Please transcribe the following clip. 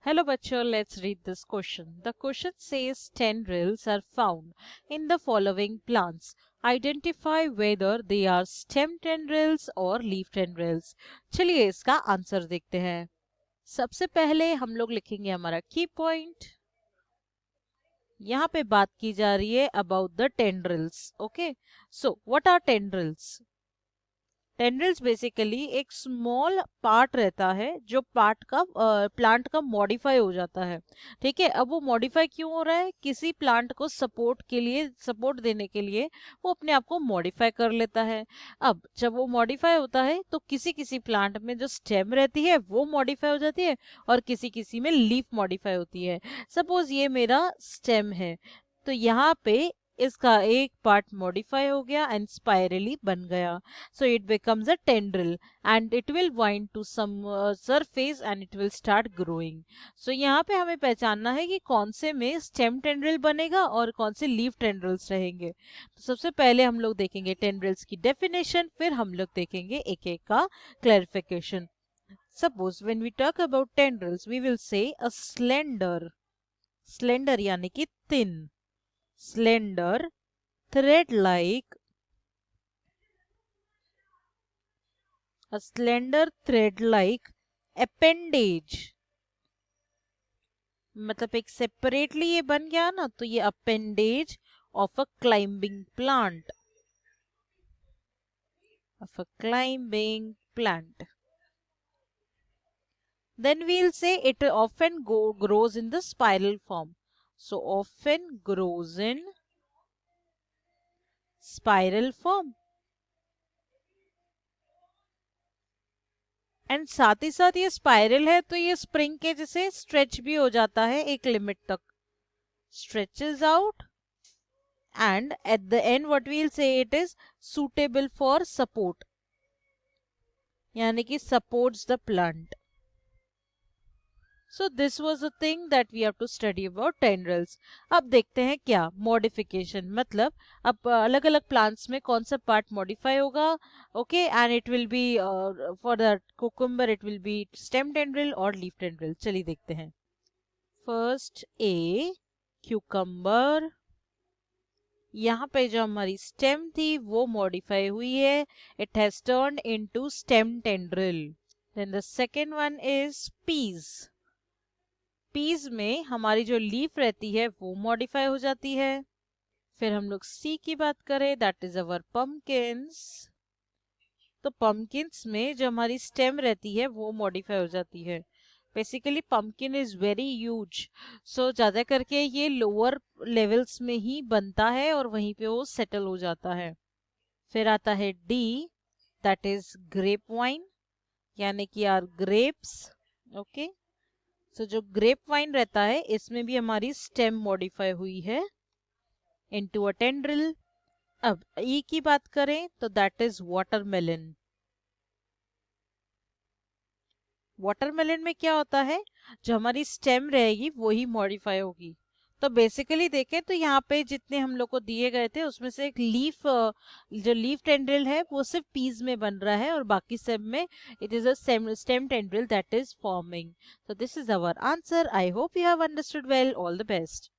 Hello, bachcho. Let's read this question. The question says tendrils are found in the following plants. Identify whether they are stem tendrils or leaf tendrils. चलिए इसका answer देखते हैं. सबसे पहले हम लोग लिखेंगे हमारा की पॉइंट. यहाँ पे बात की जा रही है about the tendrils. Okay, so what are tendrils? Tendrils basically एक स्मॉल पार्ट रहता है जो पार्ट का प्लांट का मॉडिफाई हो जाता है. ठीक है, अब वो मॉडिफाई क्यों हो रहा है? किसी प्लांट को सपोर्ट के लिए, सपोर्ट देने के लिए वो अपने आप को मॉडिफाई कर लेता है. अब जब वो मॉडिफाई होता है तो किसी किसी प्लांट में जो स्टेम रहती है वो मॉडिफाई हो जाती है और किसी किसी में लीफ मॉडिफाई होती है. सपोज ये मेरा स्टेम है, तो यहाँ पे इसका एक पार्ट मॉडिफाई हो गया एंड स्पाइरली बन गया. So it becomes a tendril and it will wind to some surface and it will start growing. So यहाँ पे हमें पहचानना है कि कौन से में स्टेम टेंड्रिल बनेगा और कौन से लीफ टेंड्रिल्स रहेंगे. तो सबसे पहले हम लोग देखेंगे टेंड्रिल्स की डेफिनेशन, फिर हम लोग देखेंगे एक एक का clarification. Suppose when we talk about tendrils, we will say a slender यानी कि thin, slender, thread-like, a slender thread-like appendage. मतलब एक सेपरेटली ये बन गया ना, तो ये appendage of a climbing plant, of a climbing plant. Then we'll say it often grows in the spiral form. So often grows in spiral form. And साथ ही साथ ये स्पाइरल है तो ये स्प्रिंग के जैसे स्ट्रेच भी हो जाता है एक लिमिट तक. Stretches out and at the end what we will say it is suitable for support, यानी कि supports the plant. So this was the thing that we have to study about tendrils. अब देखते हैं क्या modification, मतलब अब अलग अलग प्लांट्स में कौन सा पार्ट मॉडिफाई होगा. Okay, and it will be for the cucumber it will be stem tendril और लीफ टेंड्रिल. चलिए देखते हैं. First A cucumber. यहाँ पे जो हमारी स्टेम थी वो मॉडिफाई हुई है, it has turned into stem tendril. Then the second one is peas. Peas में हमारी जो लीफ रहती है वो मॉडिफाई हो जाती है. फिर हम लोग सी की बात करें, दैट इज अवर पम्पकिंस. तो पम्पकिंस में जो हमारी स्टेम रहती है वो मॉडिफाई हो जाती है. Basically pumpkin is very huge, so ज्यादा करके ये लोअर लेवल्स में ही बनता है और वहीं पे वो सेटल हो जाता है. फिर आता है D, that is grapevine, यानी कि आर ग्रेप्स. ओके, सो जो ग्रेप वाइन रहता है इसमें भी हमारी स्टेम मॉडिफाई हुई है इनटू अ टेंड्रिल. अब ई की बात करें तो दैट इज वाटरमेलन. वाटरमेलन में क्या होता है, जो हमारी स्टेम रहेगी वही मॉडिफाई होगी. तो बेसिकली देखें तो यहाँ पे जितने हम लोग को दिए गए थे उसमें से एक लीफ, जो लीफ टेंड्रिल है वो सिर्फ पीस में बन रहा है और बाकी सब में it is a stem tendril that is forming. So this is our answer. I hope you have understood well. All the best.